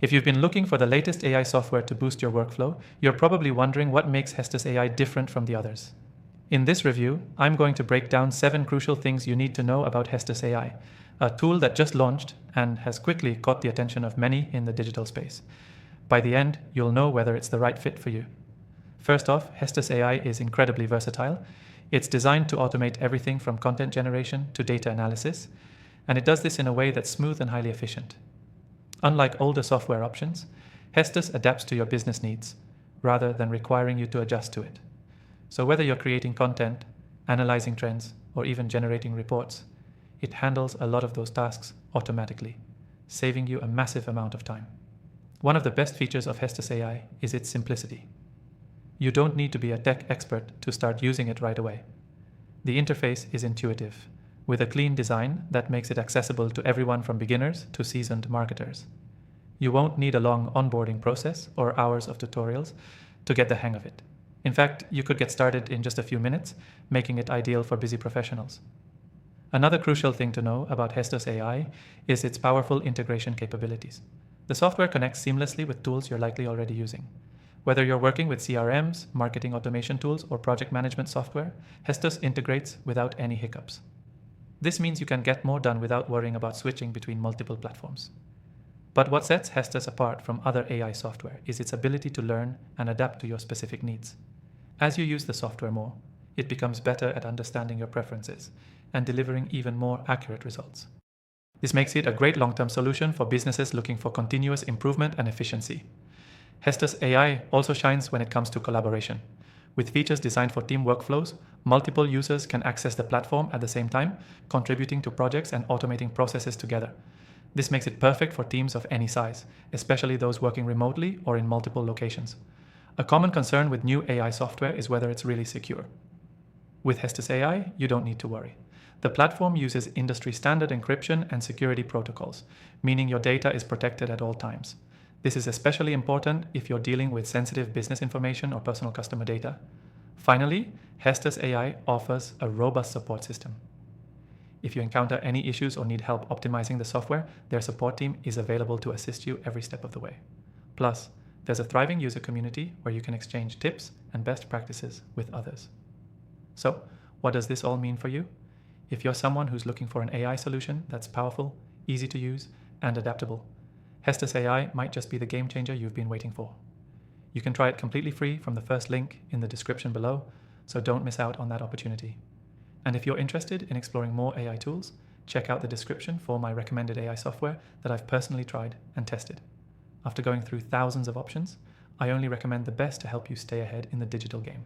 If you've been looking for the latest AI software to boost your workflow, you're probably wondering what makes Hestus AI different from the others. In this review, I'm going to break down 7 crucial things you need to know about Hestus AI, a tool that just launched and has quickly caught the attention of many in the digital space. By the end, you'll know whether it's the right fit for you. First off, Hestus AI is incredibly versatile. It's designed to automate everything from content generation to data analysis, and it does this in a way that's smooth and highly efficient. Unlike older software options, Hestus adapts to your business needs, rather than requiring you to adjust to it. So whether you're creating content, analyzing trends, or even generating reports, it handles a lot of those tasks automatically, saving you a massive amount of time. One of the best features of Hestus AI is its simplicity. You don't need to be a tech expert to start using it right away. The interface is intuitive, with a clean design that makes it accessible to everyone from beginners to seasoned marketers. You won't need a long onboarding process or hours of tutorials to get the hang of it. In fact, you could get started in just a few minutes, making it ideal for busy professionals. Another crucial thing to know about Hestus AI is its powerful integration capabilities. The software connects seamlessly with tools you're likely already using. Whether you're working with CRMs, marketing automation tools, or project management software, Hestus integrates without any hiccups. This means you can get more done without worrying about switching between multiple platforms. But what sets Hestus apart from other AI software is its ability to learn and adapt to your specific needs. As you use the software more, it becomes better at understanding your preferences and delivering even more accurate results. This makes it a great long-term solution for businesses looking for continuous improvement and efficiency. Hestus AI also shines when it comes to collaboration. With features designed for team workflows, multiple users can access the platform at the same time, contributing to projects and automating processes together. This makes it perfect for teams of any size, especially those working remotely or in multiple locations. A common concern with new AI software is whether it's really secure. With Hestus AI, you don't need to worry. The platform uses industry-standard encryption and security protocols, meaning your data is protected at all times. This is especially important if you're dealing with sensitive business information or personal customer data. Finally, Hestus AI offers a robust support system. If you encounter any issues or need help optimizing the software, their support team is available to assist you every step of the way. Plus, there's a thriving user community where you can exchange tips and best practices with others. So, what does this all mean for you? If you're someone who's looking for an AI solution that's powerful, easy to use, and adaptable, Hestus AI might just be the game changer you've been waiting for. You can try it completely free from the first link in the description below, so don't miss out on that opportunity. And if you're interested in exploring more AI tools, check out the description for my recommended AI software that I've personally tried and tested. After going through thousands of options, I only recommend the best to help you stay ahead in the digital game.